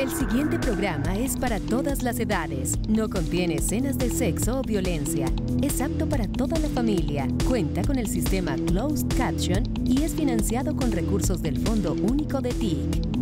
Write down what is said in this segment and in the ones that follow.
El siguiente programa es para todas las edades. No contiene escenas de sexo o violencia. Es apto para toda la familia. Cuenta con el sistema Closed Caption y es financiado con recursos del Fondo Único de TIC.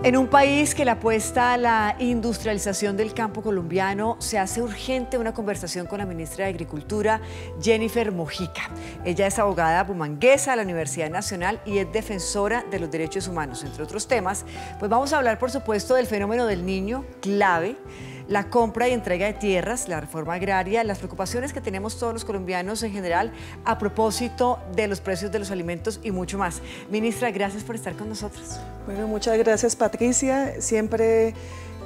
En un país que le apuesta a la industrialización del campo colombiano, se hace urgente una conversación con la ministra de Agricultura, Jennifer Mojica. Ella es abogada bumanguesa de la Universidad Nacional y es defensora de los derechos humanos, entre otros temas. Pues vamos a hablar, por supuesto, del fenómeno del niño, clave, la compra y entrega de tierras, la reforma agraria, las preocupaciones que tenemos todos los colombianos en general a propósito de los precios de los alimentos y mucho más. Ministra, gracias por estar con nosotros. Bueno, muchas gracias, Patricia. Siempre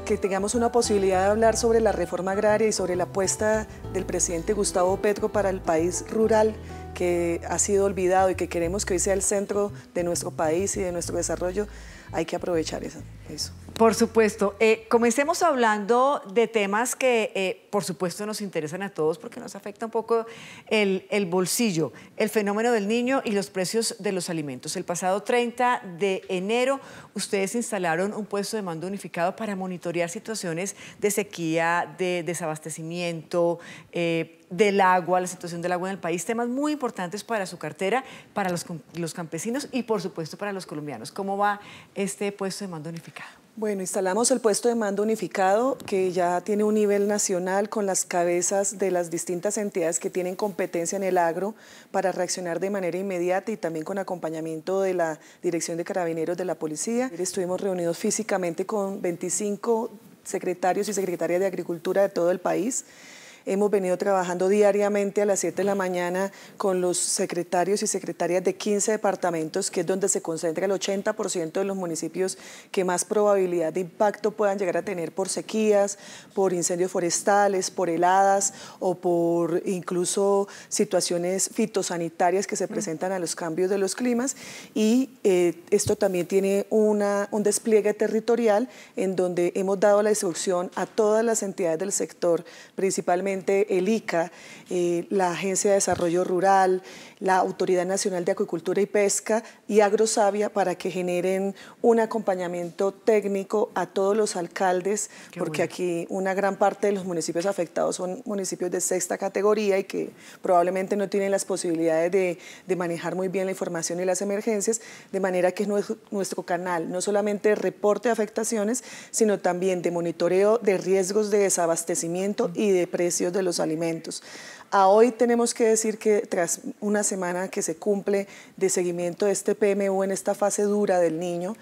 que tengamos una posibilidad de hablar sobre la reforma agraria y sobre la apuesta del presidente Gustavo Petro para el país rural, que ha sido olvidado y que queremos que hoy sea el centro de nuestro país y de nuestro desarrollo, hay que aprovechar eso. Por supuesto. Comencemos hablando de temas que, por supuesto, nos interesan a todos porque nos afecta un poco el bolsillo, el fenómeno del niño y los precios de los alimentos. El pasado 30 de enero, ustedes instalaron un puesto de mando unificado para monitorear situaciones de sequía, de desabastecimiento, del agua, la situación del agua en el país, temas muy importantes para su cartera, para los campesinos y, por supuesto, para los colombianos. ¿Cómo va este puesto de mando unificado? Bueno, instalamos el puesto de mando unificado que ya tiene un nivel nacional con las cabezas de las distintas entidades que tienen competencia en el agro para reaccionar de manera inmediata y también con acompañamiento de la Dirección de Carabineros de la Policía. Estuvimos reunidos físicamente con 25 secretarios y secretarias de Agricultura de todo el país. Hemos venido trabajando diariamente a las 7 de la mañana con los secretarios y secretarias de 15 departamentos, que es donde se concentra el 80% de los municipios que más probabilidad de impacto puedan llegar a tener por sequías, por incendios forestales, por heladas o por incluso situaciones fitosanitarias que se presentan a los cambios de los climas. Y esto también tiene un despliegue territorial en donde hemos dado la instrucción a todas las entidades del sector, principalmente el ICA, la Agencia de Desarrollo Rural, la Autoridad Nacional de Acuicultura y Pesca y Agrosavia para que generen un acompañamiento técnico a todos los alcaldes, porque aquí una gran parte de los municipios afectados son municipios de 6ª categoría y que probablemente no tienen las posibilidades de manejar muy bien la información y las emergencias, de manera que es nuestro canal, no solamente de reporte de afectaciones, sino también de monitoreo de riesgos de desabastecimiento y de precios de los alimentos. A hoy tenemos que decir que tras una semana que se cumple de seguimiento de este PMU en esta fase dura del niño,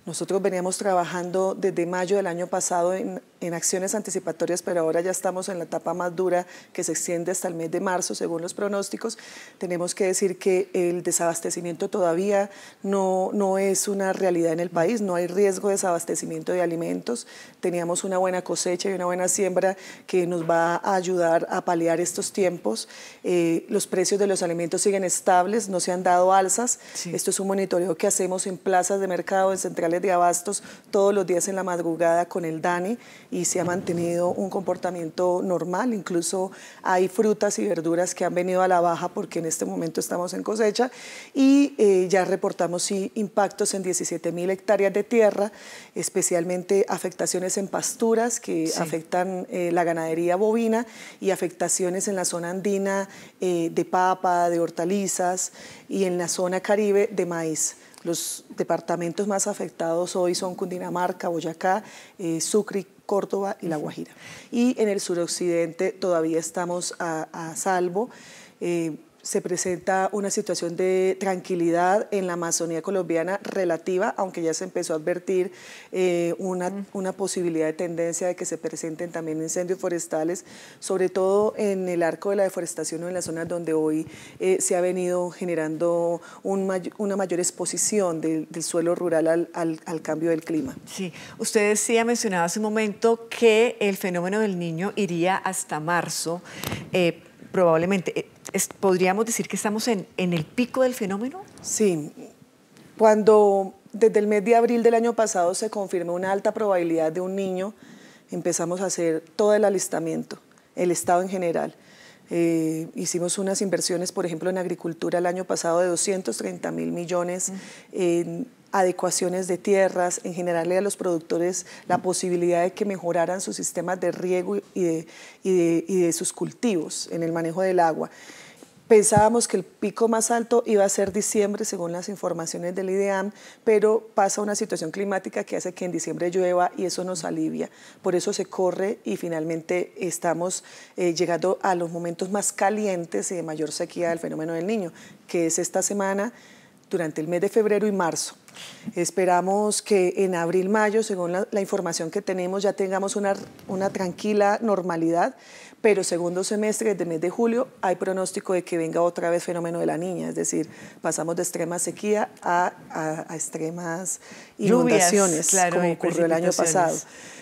nosotros veníamos trabajando desde mayo del año pasado en acciones anticipatorias, pero ahora ya estamos en la etapa más dura que se extiende hasta el mes de marzo, según los pronósticos. Tenemos que decir que el desabastecimiento todavía no es una realidad en el país, no hay riesgo de desabastecimiento de alimentos. Teníamos una buena cosecha y una buena siembra que nos va a ayudar a paliar estos tiempos. Los precios de los alimentos siguen estables, no se han dado alzas. Esto es un monitoreo que hacemos en plazas de mercado, en centrales de abastos, todos los días en la madrugada con el DANI, y se ha mantenido un comportamiento normal. Incluso hay frutas y verduras que han venido a la baja porque en este momento estamos en cosecha y ya reportamos impactos en 17.000 hectáreas de tierra, especialmente afectaciones en pasturas que afectan la ganadería bovina y afectaciones en la zona andina de papa, de hortalizas y en la zona caribe de maíz. Los departamentos más afectados hoy son Cundinamarca, Boyacá, Sucre, Córdoba y La Guajira. Y en el suroccidente todavía estamos a salvo. Se presenta una situación de tranquilidad en la Amazonía colombiana relativa, aunque ya se empezó a advertir una posibilidad de tendencia de que se presenten también incendios forestales, sobre todo en el arco de la deforestación o en las zonas donde hoy se ha venido generando una mayor exposición del suelo rural al cambio del clima. Sí, usted sí ha mencionado hace un momento que el fenómeno del niño iría hasta marzo. probablemente. ¿Podríamos decir que estamos en el pico del fenómeno? Sí. Cuando desde el mes de abril del año pasado se confirmó una alta probabilidad de un niño, empezamos a hacer todo el alistamiento, el Estado en general. Hicimos unas inversiones, por ejemplo, en agricultura el año pasado de 230.000 millones en adecuaciones de tierras, en generarle a los productores la posibilidad de que mejoraran sus sistemas de riego y de sus cultivos en el manejo del agua. Pensábamos que el pico más alto iba a ser diciembre, según las informaciones del IDEAM, pero pasa una situación climática que hace que en diciembre llueva y eso nos alivia. Por eso se corre y finalmente estamos llegando a los momentos más calientes y de mayor sequía del fenómeno del Niño, que es esta semana, durante el mes de febrero y marzo. Esperamos que en abril, mayo, según la información que tenemos, ya tengamos una tranquila normalidad, pero segundo semestre, desde el mes de julio, hay pronóstico de que venga otra vez fenómeno de la Niña, es decir, pasamos de extrema sequía a extremas inundaciones, claro, como ocurrió el año pasado.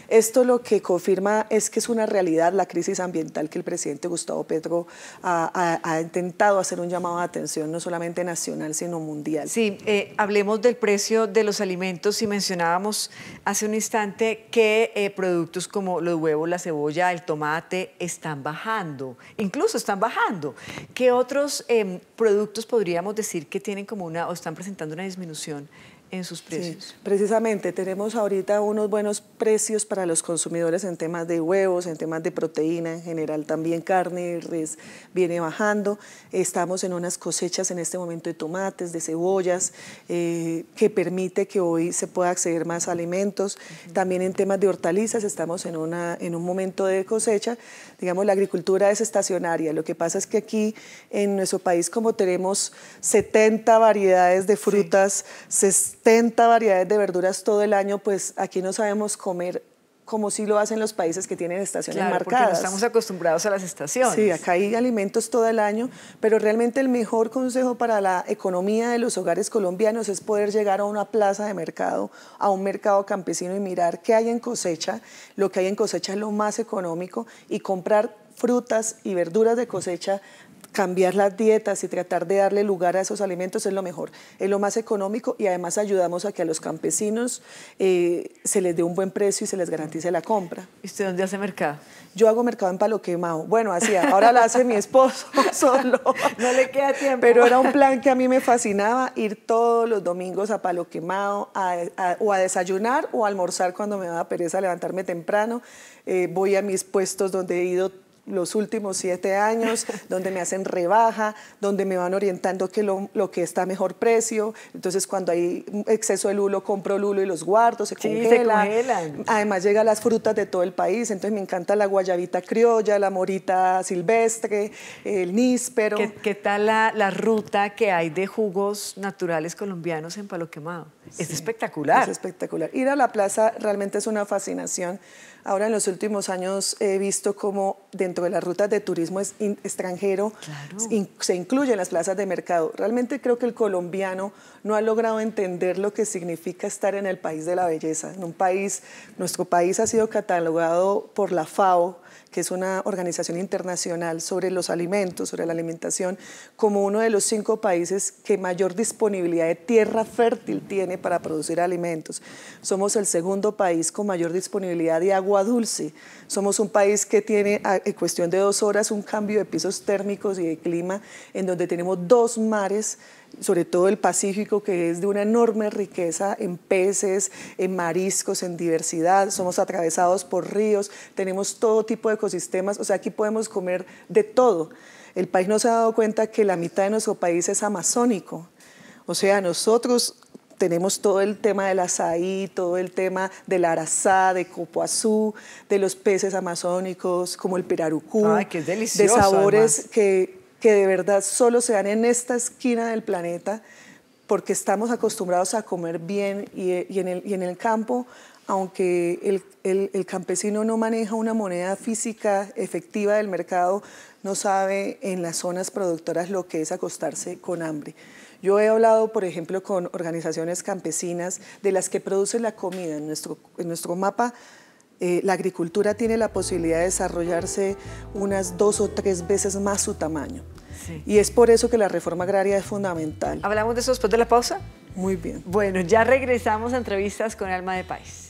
Esto lo que confirma es que es una realidad la crisis ambiental que el presidente Gustavo Petro ha intentado hacer un llamado de atención, no solamente nacional, sino mundial. Sí, hablemos del precio de los alimentos y mencionábamos hace un instante que productos como los huevos, la cebolla, el tomate están bajando, incluso están bajando. ¿Qué otros productos podríamos decir que tienen como o están presentando una disminución en sus precios? Sí, precisamente tenemos ahorita unos buenos precios para los consumidores en temas de huevos, en temas de proteína, en general también carne, res viene bajando. Estamos en unas cosechas en este momento de tomates, de cebollas, que permite que hoy se pueda acceder más a alimentos. También en temas de hortalizas estamos en un momento de cosecha. Digamos, la agricultura es estacionaria. Lo que pasa es que aquí en nuestro país, como tenemos 70 variedades de frutas, 70 variedades de verduras todo el año, pues aquí no sabemos comer como sí lo hacen los países que tienen estaciones marcadas. Porque no estamos acostumbrados a las estaciones. Sí, acá hay alimentos todo el año, pero realmente el mejor consejo para la economía de los hogares colombianos es poder llegar a una plaza de mercado, a un mercado campesino y mirar qué hay en cosecha. Lo que hay en cosecha es lo más económico y comprar frutas y verduras de cosecha, cambiar las dietas y tratar de darle lugar a esos alimentos es lo mejor, es lo más económico y además ayudamos a que a los campesinos se les dé un buen precio y se les garantice la compra. ¿Y usted dónde hace mercado? Yo hago mercado en Palo Quemado. Bueno, ahora lo hace mi esposo solo. No le queda tiempo. Pero era un plan que a mí me fascinaba, ir todos los domingos a Palo Quemado o a desayunar o a almorzar cuando me daba pereza levantarme temprano. Voy a mis puestos donde he ido los últimos 7 años, donde me hacen rebaja, donde me van orientando que lo que está a mejor precio. Entonces, cuando hay exceso de lulo, compro lulo y los guardo, se congelan. Además, llegan las frutas de todo el país. Entonces, me encanta la guayabita criolla, la morita silvestre, el níspero. ¿Qué tal la ruta que hay de jugos naturales colombianos en Palo Quemado? Sí, es espectacular. Es espectacular. Ir a la plaza realmente es una fascinación. Ahora en los últimos años he visto cómo dentro de las rutas de turismo extranjero se incluyen las plazas de mercado. Realmente creo que el colombiano no ha logrado entender lo que significa estar en el país de la belleza. En un país, nuestro país ha sido catalogado por la FAO, que es una organización internacional sobre los alimentos, sobre la alimentación, como uno de los 5 países que mayor disponibilidad de tierra fértil tiene para producir alimentos. Somos el segundo país con mayor disponibilidad de agua dulce. Somos un país que tiene, en cuestión de 2 horas, un cambio de pisos térmicos y de clima, en donde tenemos 2 mares, sobre todo el Pacífico, que es de una enorme riqueza en peces, en mariscos, en diversidad. Somos atravesados por ríos, tenemos todo tipo de ecosistemas, o sea, aquí podemos comer de todo. El país no se ha dado cuenta que la mitad de nuestro país es amazónico. O sea, nosotros tenemos todo el tema del azaí, todo el tema del arazá, de copoazú, de los peces amazónicos, como el pirarucú. Ay, qué delicioso, de sabores además, que de verdad solo se dan en esta esquina del planeta, porque estamos acostumbrados a comer bien y en el campo, aunque el campesino no maneja una moneda física efectiva del mercado, no sabe en las zonas productoras lo que es acostarse con hambre. Yo he hablado, por ejemplo, con organizaciones campesinas de las que producen la comida. En nuestro mapa La agricultura tiene la posibilidad de desarrollarse unas 2 o 3 veces más su tamaño. Sí. Y es por eso que la reforma agraria es fundamental. ¿Hablamos de eso después de la pausa? Muy bien. Bueno, ya regresamos a Entrevistas con Alma de País.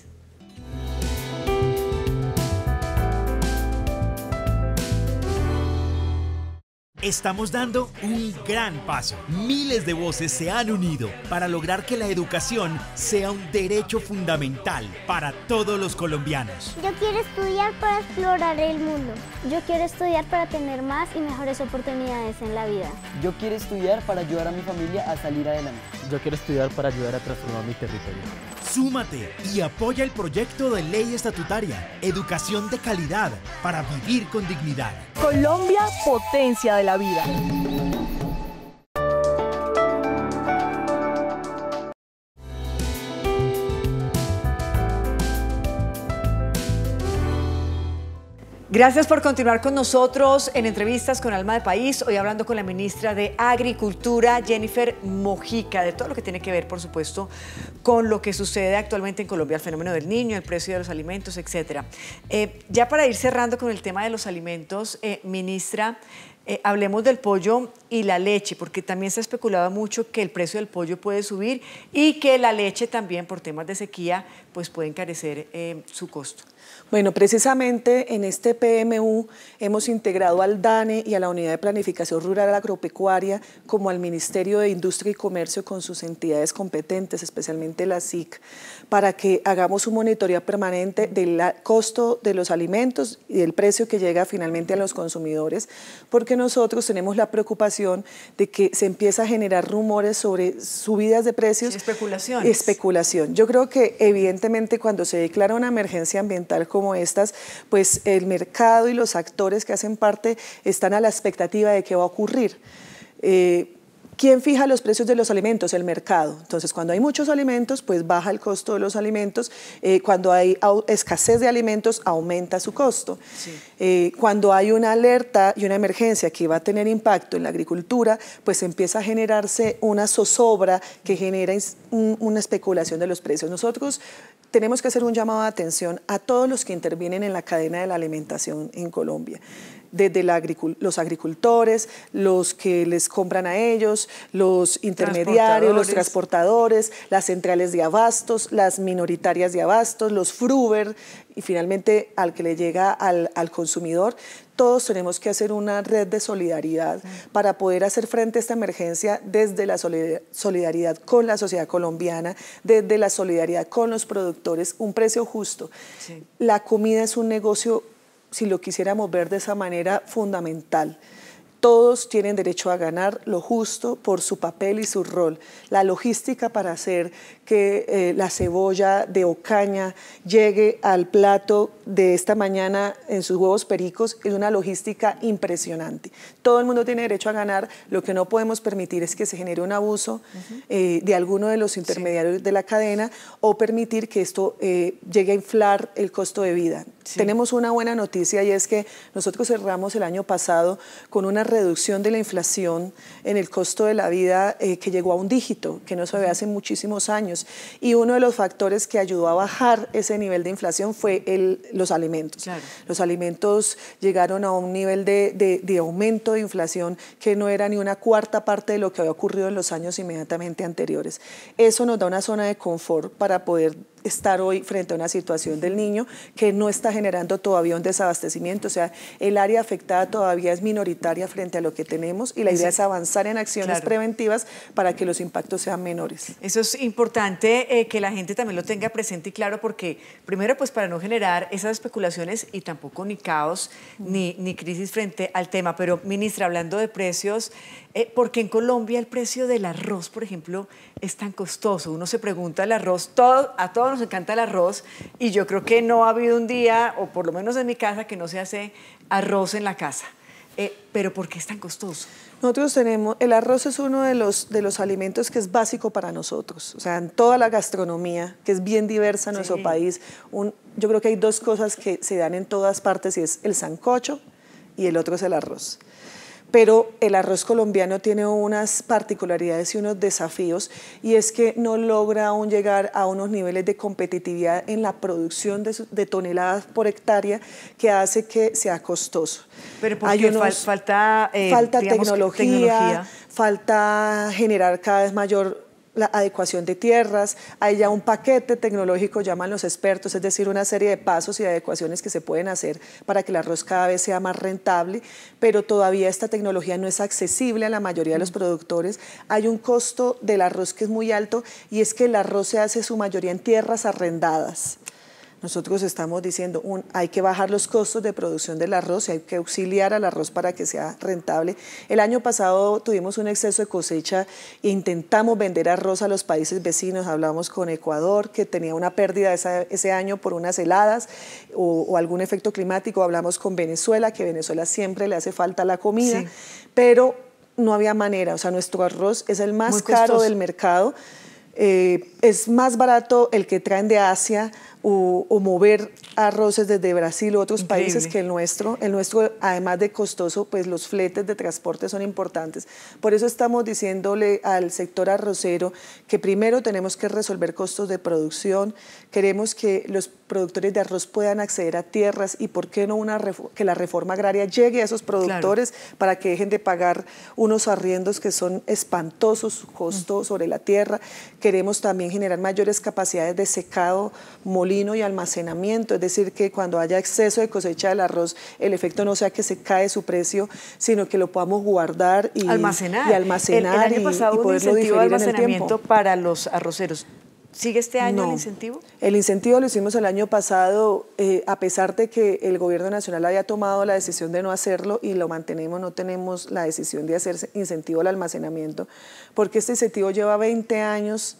Estamos dando un gran paso. Miles de voces se han unido para lograr que la educación sea un derecho fundamental para todos los colombianos. Yo quiero estudiar para explorar el mundo. Yo quiero estudiar para tener más y mejores oportunidades en la vida. Yo quiero estudiar para ayudar a mi familia a salir adelante. Yo quiero estudiar para ayudar a transformar mi territorio. Súmate y apoya el proyecto de ley estatutaria, educación de calidad para vivir con dignidad. Colombia, potencia de la vida. Gracias por continuar con nosotros en Entrevistas con Alma de País. Hoy hablando con la ministra de Agricultura, Jennifer Mojica, de todo lo que tiene que ver, por supuesto, con lo que sucede actualmente en Colombia, el fenómeno del niño, el precio de los alimentos, etc. Ya para ir cerrando con el tema de los alimentos, ministra, hablemos del pollo y la leche, porque también se ha especulado mucho que el precio del pollo puede subir y que la leche también, por temas de sequía, pues puede encarecer su costo. Bueno, precisamente en este PMU hemos integrado al DANE y a la Unidad de Planificación Rural Agropecuaria como al Ministerio de Industria y Comercio con sus entidades competentes, especialmente la SIC, para que hagamos un monitoreo permanente del costo de los alimentos y del precio que llega finalmente a los consumidores, porque nosotros tenemos la preocupación de que se empieza a generar rumores sobre subidas de precios. Sí, especulaciones. Especulación. Yo creo que evidentemente cuando se declara una emergencia ambiental como estas, pues el mercado y los actores que hacen parte están a la expectativa de qué va a ocurrir. ¿Quién fija los precios de los alimentos? El mercado. Entonces, cuando hay muchos alimentos, pues baja el costo de los alimentos. Cuando hay escasez de alimentos, aumenta su costo. Sí. Cuando hay una alerta y una emergencia que va a tener impacto en la agricultura, pues empieza a generarse una zozobra que genera una especulación de los precios. Nosotros tenemos que hacer un llamado de atención a todos los que intervienen en la cadena de la alimentación en Colombia. Desde los agricultores, los que les compran a ellos, los intermediarios, los transportadores, las centrales de abastos, las minoritarias de abastos, los fruver y finalmente al que le llega al consumidor. Todos tenemos que hacer una red de solidaridad para poder hacer frente a esta emergencia desde la solidaridad con la sociedad colombiana, desde la solidaridad con los productores, un precio justo. Sí. La comida es un negocio, si lo quisiéramos ver de esa manera, fundamental. Todos tienen derecho a ganar lo justo por su papel y su rol. La logística para hacer que la cebolla de Ocaña llegue al plato de esta mañana en sus huevos pericos es una logística impresionante. Todo el mundo tiene derecho a ganar. Lo que no podemos permitir es que se genere un abuso de alguno de los intermediarios de la cadena o permitir que esto llegue a inflar el costo de vida. Sí. Tenemos una buena noticia y es que nosotros cerramos el año pasado con una reducción de la inflación en el costo de la vida que llegó a un dígito, que no se ve hace muchísimos años. Y uno de los factores que ayudó a bajar ese nivel de inflación fue los alimentos. Claro. Los alimentos llegaron a un nivel de aumento de inflación que no era ni una cuarta parte de lo que había ocurrido en los años inmediatamente anteriores. Eso nos da una zona de confort para poder estar hoy frente a una situación del niño que no está generando todavía un desabastecimiento, o sea, el área afectada todavía es minoritaria frente a lo que tenemos y la idea es avanzar en acciones preventivas para que los impactos sean menores. Eso es importante que la gente también lo tenga presente y claro, porque primero pues para no generar esas especulaciones y tampoco ni caos ni crisis frente al tema, pero ministra, hablando de precios, porque en Colombia el precio del arroz, por ejemplo, es tan costoso. Uno se pregunta el arroz, a todos nos encanta el arroz y yo creo que no ha habido un día, o por lo menos en mi casa, que no se hace arroz en la casa. Pero ¿por qué es tan costoso? Nosotros el arroz es uno de los alimentos que es básico para nosotros, o sea, en toda la gastronomía, que es bien diversa en nuestro país. Yo creo que hay dos cosas que se dan en todas partes y es el sancocho y el otro es el arroz. pero el arroz colombiano tiene unas particularidades y unos desafíos, y es que no logra aún llegar a unos niveles de competitividad en la producción de toneladas por hectárea que hace que sea costoso. Pero porque falta tecnología, falta generar cada vez mayor la adecuación de tierras, hay ya un paquete tecnológico, llaman los expertos, es decir, una serie de pasos y adecuaciones que se pueden hacer para que el arroz cada vez sea más rentable, pero todavía esta tecnología no es accesible a la mayoría de los productores. Hay un costo del arroz que es muy alto, y es que el arroz se hace su mayoría en tierras arrendadas. Nosotros estamos diciendo, hay que bajar los costos de producción del arroz y hay que auxiliar al arroz para que sea rentable. El año pasado tuvimos un exceso de cosecha e intentamos vender arroz a los países vecinos. Hablamos con Ecuador, que tenía una pérdida ese año por unas heladas o algún efecto climático. Hablamos con Venezuela, que a Venezuela siempre le hace falta la comida, sí, pero no había manera. O sea, nuestro arroz es el más caro del mercado. Es más barato el que traen de Asia o mover arroces desde Brasil u otros países que el nuestro. El nuestro, además de costoso, pues los fletes de transporte son importantes. Por eso estamos diciéndole al sector arrocero que primero tenemos que resolver costos de producción, queremos que los productores de arroz puedan acceder a tierras y por qué no que la reforma agraria llegue a esos productores, claro, para que dejen de pagar unos arriendos que son espantosos, su costo sobre la tierra. Queremos también generar mayores capacidades de secado, molino y almacenamiento, es decir, que cuando haya exceso de cosecha del arroz, el efecto no sea que se cae su precio, sino que lo podamos guardar y almacenar. El año pasado un incentivo de almacenamiento para los arroceros. ¿Sigue este año el incentivo? El incentivo lo hicimos el año pasado, a pesar de que el gobierno nacional había tomado la decisión de no hacerlo, y lo mantenemos, no tenemos la decisión de hacer incentivo al almacenamiento, porque este incentivo lleva 20 años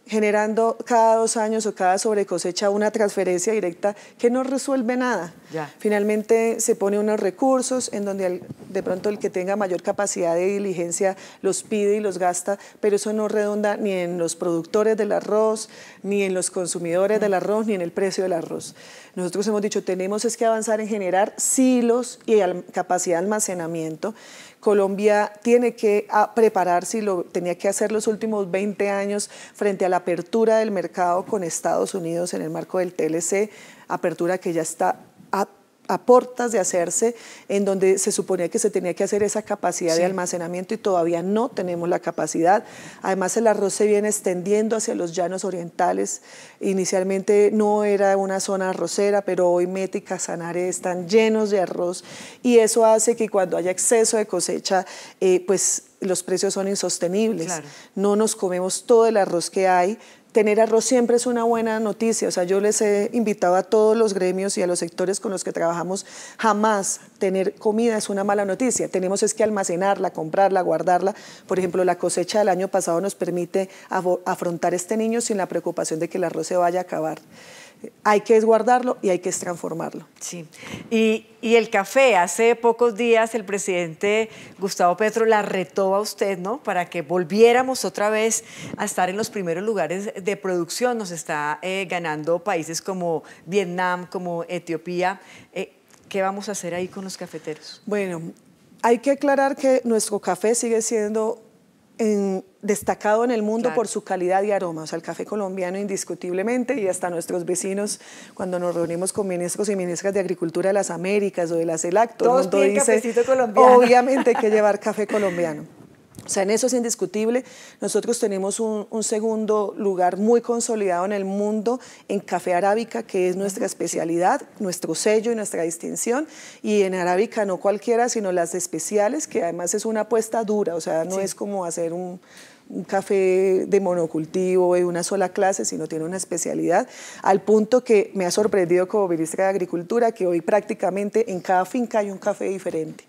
generando cada 2 años o cada sobrecosecha una transferencia directa que no resuelve nada. Ya. Finalmente se pone unos recursos en donde de pronto el que tenga mayor capacidad de diligencia los pide y los gasta, pero eso no redunda ni en los productores del arroz, ni en los consumidores del arroz, ni en el precio del arroz. Nosotros hemos dicho, tenemos que avanzar en generar silos y capacidad de almacenamiento. Colombia tiene que prepararse, y lo tenía que hacer los últimos 20 años frente a la apertura del mercado con Estados Unidos en el marco del TLC, apertura que ya está a portas de hacerse, en donde se suponía que se tenía que hacer esa capacidad de almacenamiento y todavía no tenemos la capacidad. Además, el arroz se viene extendiendo hacia los llanos orientales. Inicialmente no era una zona arrocera, pero hoy Meta y Casanare están llenos de arroz, y eso hace que cuando haya exceso de cosecha, pues los precios son insostenibles. Claro. No nos comemos todo el arroz que hay. Tener arroz siempre es una buena noticia. O sea, yo les he invitado a todos los gremios y a los sectores con los que trabajamos, jamás tener comida es una mala noticia. Tenemos es que almacenarla, comprarla, guardarla. Por ejemplo, la cosecha del año pasado nos permite afrontar este niño sin la preocupación de que el arroz se vaya a acabar. Hay que guardarlo y hay que transformarlo. Sí. Y el café, hace pocos días el presidente Gustavo Petro la retó a usted, ¿no?, para que volviéramos otra vez a estar en los primeros lugares de producción. Nos está ganando países como Vietnam, como Etiopía. ¿Qué vamos a hacer ahí con los cafeteros? Bueno, hay que aclarar que nuestro café sigue siendo destacado en el mundo, claro, por su calidad y aroma. O sea, el café colombiano indiscutiblemente, y hasta nuestros vecinos, cuando nos reunimos con ministros y ministras de Agricultura de las Américas o de la CELAC, todo el mundo dice, cafecito colombiano. Obviamente hay que llevar café colombiano. O sea, en eso es indiscutible. Nosotros tenemos un segundo lugar muy consolidado en el mundo en café arábica, que es nuestra especialidad, nuestro sello y nuestra distinción. Y en arábica no cualquiera, sino las especiales, que además es una apuesta dura. O sea, no es como hacer un café de monocultivo de una sola clase, sino tiene una especialidad, al punto que me ha sorprendido como ministra de Agricultura que hoy prácticamente en cada finca hay un café diferente,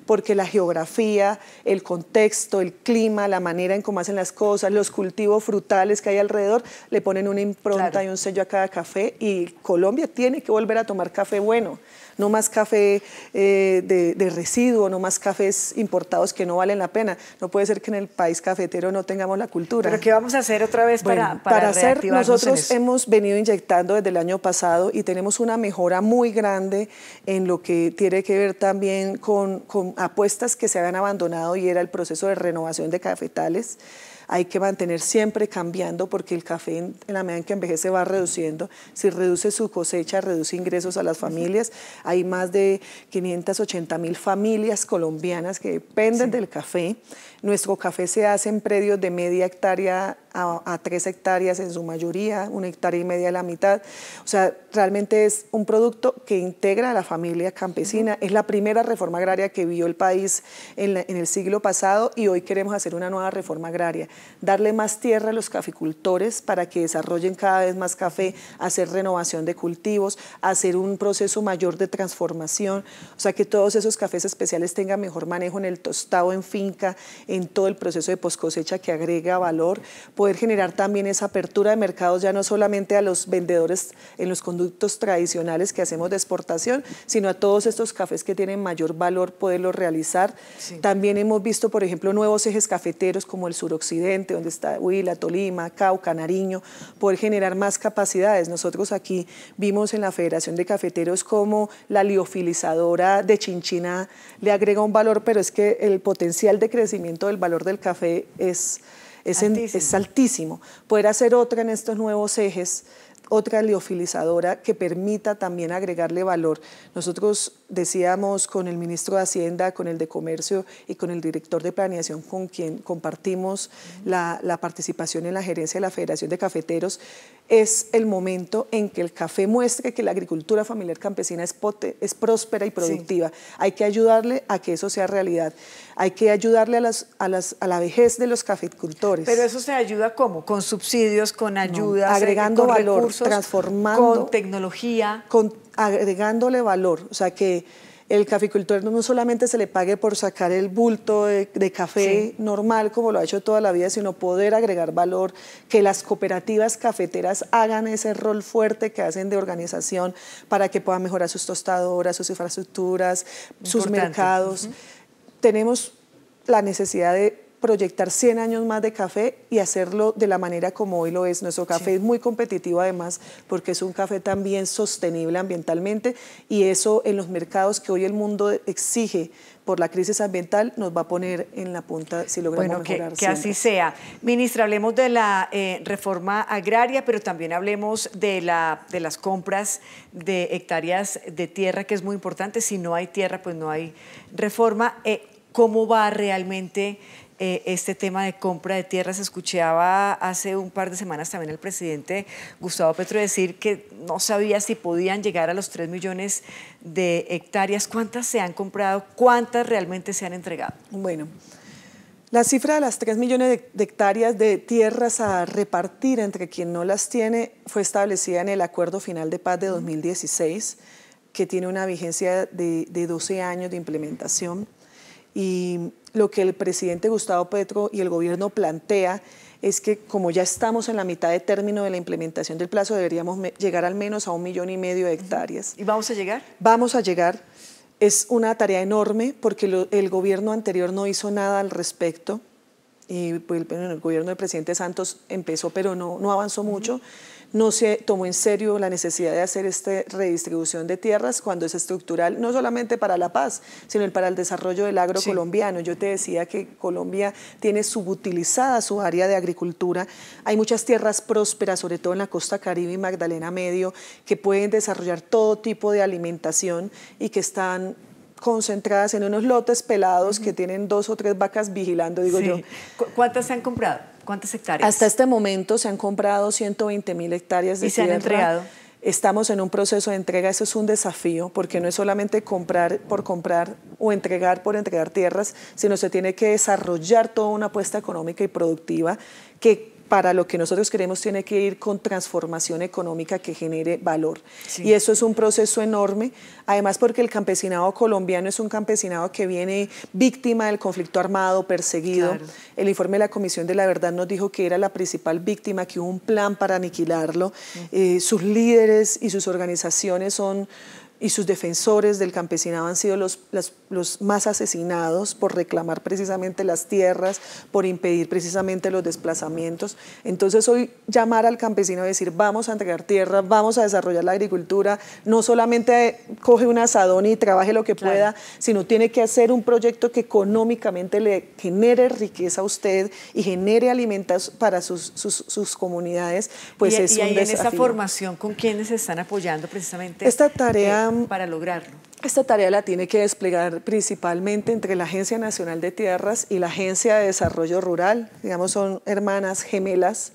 porque la geografía, el contexto, el clima, la manera en cómo hacen las cosas, los cultivos frutales que hay alrededor, le ponen una impronta, claro, y un sello a cada café, y Colombia tiene que volver a tomar café bueno, no más café de residuo, no más cafés importados que no valen la pena. No puede ser que en el país cafetero no tengamos la cultura. ¿Pero qué vamos a hacer otra vez para hacer? Nosotros hemos venido inyectando desde el año pasado y tenemos una mejora muy grande en lo que tiene que ver también con apuestas que se habían abandonado y era el proceso de renovación de cafetales. Hay que mantener siempre cambiando porque el café en la medida en que envejece va reduciendo. Si reduce su cosecha, reduce ingresos a las familias. Hay más de 580.000 familias colombianas que dependen del café. Nuestro café se hace en predios de media hectárea a 3 hectáreas en su mayoría, 1,5 hectáreas la mitad. O sea, realmente es un producto que integra a la familia campesina. Es la primera reforma agraria que vio el país en el siglo pasado y hoy queremos hacer una nueva reforma agraria. Darle más tierra a los caficultores para que desarrollen cada vez más café, hacer renovación de cultivos, hacer un proceso mayor de transformación, o sea, que todos esos cafés especiales tengan mejor manejo en el tostado en finca, en todo el proceso de poscosecha que agrega valor, poder generar también esa apertura de mercados ya no solamente a los vendedores en los conductos tradicionales que hacemos de exportación, sino a todos estos cafés que tienen mayor valor, poderlos realizar. Sí. También hemos visto, por ejemplo, nuevos ejes cafeteros como el suroccidente, donde está Huila, Tolima, Cauca, Nariño, poder generar más capacidades. Nosotros aquí vimos en la Federación de Cafeteros cómo la liofilizadora de Chinchina le agrega un valor, pero es que el potencial de crecimiento del valor del café es altísimo. Poder hacer otra en estos nuevos ejes, otra liofilizadora que permita también agregarle valor. Nosotros decíamos con el ministro de Hacienda, con el de Comercio y con el director de Planeación con quien compartimos la participación en la gerencia de la Federación de Cafeteros, es el momento en que el café muestre que la agricultura familiar campesina es próspera y productiva. Sí. Hay que ayudarle a que eso sea realidad. Hay que ayudarle a la vejez de los caficultores. Pero eso se ayuda ¿cómo? Con subsidios, con ayudas, agregando con valor, recursos, transformando, con tecnología, agregándole valor, o sea que el caficultor no solamente se le pague por sacar el bulto de café normal como lo ha hecho toda la vida, sino poder agregar valor, que las cooperativas cafeteras hagan ese rol fuerte que hacen de organización para que puedan mejorar sus tostadoras, sus infraestructuras, sus mercados. Tenemos la necesidad de proyectar 100 años más de café y hacerlo de la manera como hoy lo es. Nuestro café es muy competitivo además porque es un café también sostenible ambientalmente y eso en los mercados que hoy el mundo exige por la crisis ambiental nos va a poner en la punta si logramos mejorar. Que así sea. Ministra, hablemos de la reforma agraria, pero también hablemos de las compras de hectáreas de tierra, que es muy importante. Si no hay tierra, pues no hay reforma. ¿Cómo va realmente este tema de compra de tierras? Escuchaba hace un par de semanas también al presidente Gustavo Petro decir que no sabía si podían llegar a los 3 millones de hectáreas. ¿Cuántas se han comprado? ¿Cuántas realmente se han entregado? Bueno, la cifra de las 3 millones de hectáreas de tierras a repartir entre quien no las tiene fue establecida en el Acuerdo Final de Paz de 2016, que tiene una vigencia de 12 años de implementación. Y lo que el presidente Gustavo Petro y el gobierno plantea es que como ya estamos en la mitad de término de la implementación del plazo, deberíamos llegar al menos a 1,5 millones de hectáreas. ¿Y vamos a llegar? Vamos a llegar. Es una tarea enorme porque el gobierno anterior no hizo nada al respecto. Y pues, el gobierno del presidente Santos empezó, pero no avanzó mucho. No se tomó en serio la necesidad de hacer esta redistribución de tierras cuando es estructural, no solamente para la paz, sino para el desarrollo del agro colombiano. Yo te decía que Colombia tiene subutilizada su área de agricultura. Hay muchas tierras prósperas, sobre todo en la costa Caribe y Magdalena Medio, que pueden desarrollar todo tipo de alimentación y que están concentradas en unos lotes pelados que tienen 2 o 3 vacas vigilando, digo yo. ¿Cuántas se han comprado? ¿Cuántas hectáreas? Hasta este momento se han comprado 120.000 hectáreas de tierra. ¿Y se han entregado? Estamos en un proceso de entrega, eso es un desafío, porque no es solamente comprar por comprar o entregar por entregar tierras, sino se tiene que desarrollar toda una apuesta económica y productiva que para lo que nosotros queremos tiene que ir con transformación económica que genere valor. Sí. Y eso es un proceso enorme, además porque el campesinado colombiano es un campesinado que viene víctima del conflicto armado, perseguido. Claro. El informe de la Comisión de la Verdad nos dijo que era la principal víctima, que hubo un plan para aniquilarlo. Sus líderes y sus organizaciones son y sus defensores del campesinado han sido los más asesinados por reclamar precisamente las tierras, por impedir precisamente los desplazamientos. Entonces hoy llamar al campesino a decir vamos a entregar tierra, vamos a desarrollar la agricultura, no solamente coge un asadón y trabaje lo que pueda, sino tiene que hacer un proyecto que económicamente le genere riqueza a usted y genere alimentos para sus comunidades, pues es un desafío. Y en esa formación, ¿con quiénes se están apoyando precisamente esta tarea para lograrlo? Esta tarea la tiene que desplegar principalmente entre la Agencia Nacional de Tierras y la Agencia de Desarrollo Rural, digamos son hermanas gemelas.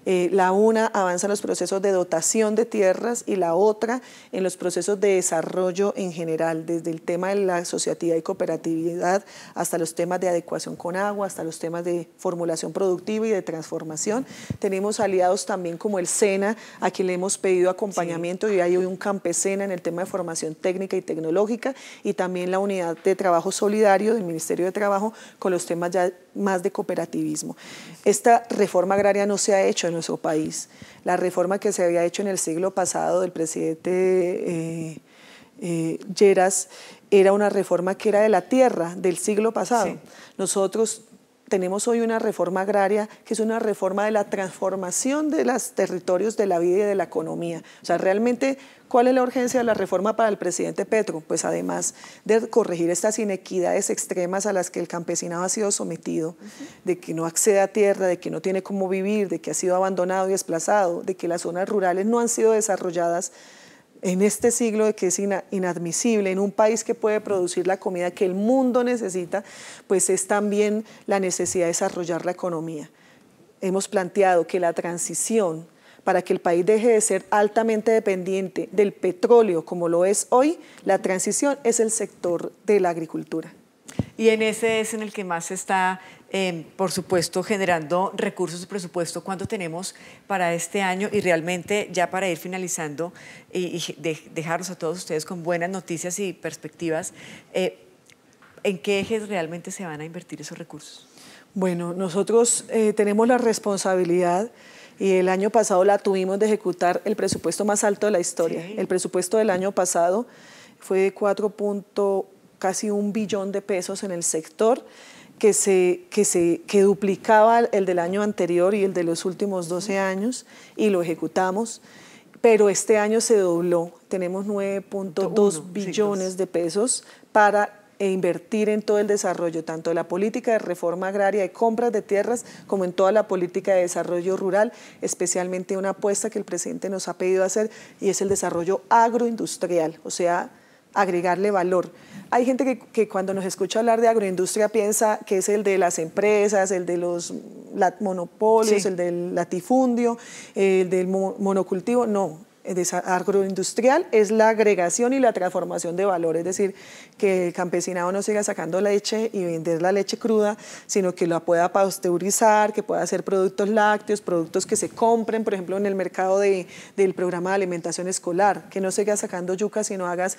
La una avanza en los procesos de dotación de tierras y la otra en los procesos de desarrollo en general, desde el tema de la asociatividad y cooperatividad hasta los temas de adecuación con agua, hasta los temas de formulación productiva y de transformación. Tenemos aliados también como el SENA, a quien le hemos pedido acompañamiento, y hay hoy un campesena en el tema de formación técnica y tecnológica, y también la unidad de trabajo solidario del Ministerio de Trabajo con los temas ya más de cooperativismo. Esta reforma agraria no se ha hecho en nuestro país. La reforma que se había hecho en el siglo pasado del presidente Lleras era una reforma que era de la tierra del siglo pasado. Sí. Nosotros tenemos hoy una reforma agraria que es una reforma de la transformación de los territorios, de la vida y de la economía. O sea, realmente, ¿cuál es la urgencia de la reforma para el presidente Petro? Pues además de corregir estas inequidades extremas a las que el campesinado ha sido sometido, de que no accede a tierra, de que no tiene cómo vivir, de que ha sido abandonado y desplazado, de que las zonas rurales no han sido desarrolladas en este siglo, de que es inadmisible en un país que puede producir la comida que el mundo necesita, pues es también la necesidad de desarrollar la economía. Hemos planteado que la transición para que el país deje de ser altamente dependiente del petróleo como lo es hoy, la transición es el sector de la agricultura. Y en ese es en el que más se está, por supuesto, generando recursos de presupuesto. ¿Cuánto tenemos para este año? Y realmente, ya para ir finalizando y dejarlos a todos ustedes con buenas noticias y perspectivas, ¿en qué ejes realmente se van a invertir esos recursos? Bueno, nosotros tenemos la responsabilidad, y el año pasado la tuvimos, de ejecutar el presupuesto más alto de la historia. Sí. El presupuesto del año pasado fue de casi 1 billón de pesos en el sector, que duplicaba el del año anterior y el de los últimos 12 años, y lo ejecutamos, pero este año se dobló. Tenemos 9.2 billones de pesos para invertir en todo el desarrollo, tanto de la política de reforma agraria, de compras de tierras, como en toda la política de desarrollo rural, especialmente una apuesta que el presidente nos ha pedido hacer, y es el desarrollo agroindustrial, o sea, agregarle valor. Hay gente que cuando nos escucha hablar de agroindustria piensa que es el de las empresas, el de los monopolios, sí, el del latifundio, el del monocultivo. No, agroindustrial es la agregación y la transformación de valor, es decir, que el campesinado no siga sacando leche y vender la leche cruda, sino que la pueda pasteurizar, que pueda hacer productos lácteos, productos que se compren, por ejemplo, en el mercado del programa de alimentación escolar, que no siga sacando yuca, sino hagas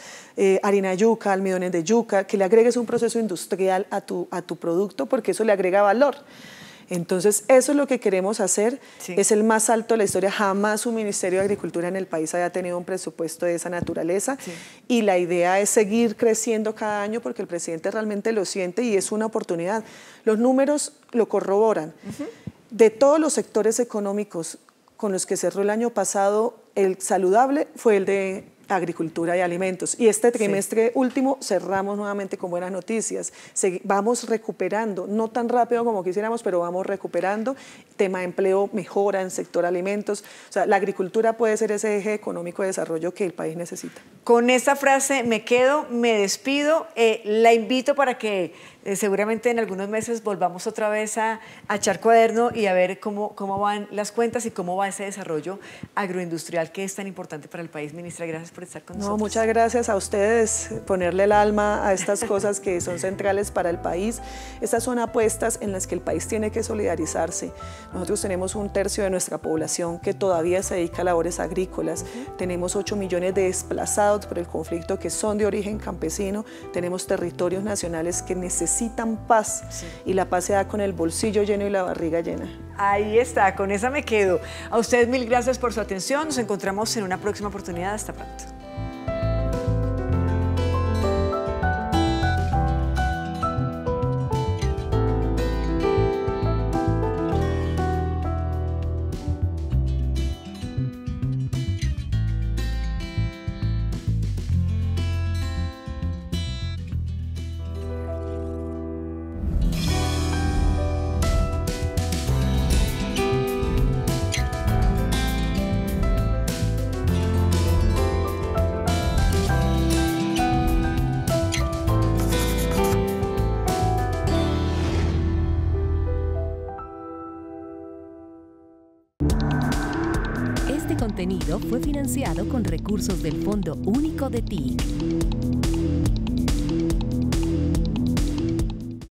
harina de yuca, almidones de yuca, que le agregues un proceso industrial a tu producto, porque eso le agrega valor. Entonces, eso es lo que queremos hacer. Sí. Es el más alto de la historia. Jamás un Ministerio de Agricultura en el país haya tenido un presupuesto de esa naturaleza. Sí. Y la idea es seguir creciendo cada año, porque el presidente realmente lo siente y es una oportunidad. Los números lo corroboran. De todos los sectores económicos con los que cerró el año pasado, el saludable fue el de agricultura y alimentos. Y este trimestre último cerramos nuevamente con buenas noticias. Vamos recuperando, no tan rápido como quisiéramos, pero vamos recuperando. Tema de empleo mejora en sector alimentos. O sea, la agricultura puede ser ese eje económico de desarrollo que el país necesita. Con esta frase me quedo, me despido. La invito para que seguramente en algunos meses volvamos otra vez a echar cuaderno y a ver cómo van las cuentas y cómo va ese desarrollo agroindustrial que es tan importante para el país. Ministra, gracias por estar con nosotros. Muchas gracias a ustedes, ponerle el alma a estas cosas que son centrales para el país. Estas son apuestas en las que el país tiene que solidarizarse. Nosotros tenemos 1/3 de nuestra población que todavía se dedica a labores agrícolas. Tenemos 8 millones de desplazados por el conflicto que son de origen campesino. Tenemos territorios nacionales que necesitan paz, y la paz se da con el bolsillo lleno y la barriga llena. Ahí está, con esa me quedo. A ustedes 1000 gracias por su atención. Nos encontramos en una próxima oportunidad. Hasta pronto. contenido fue financiado con recursos del Fondo Único de TIC.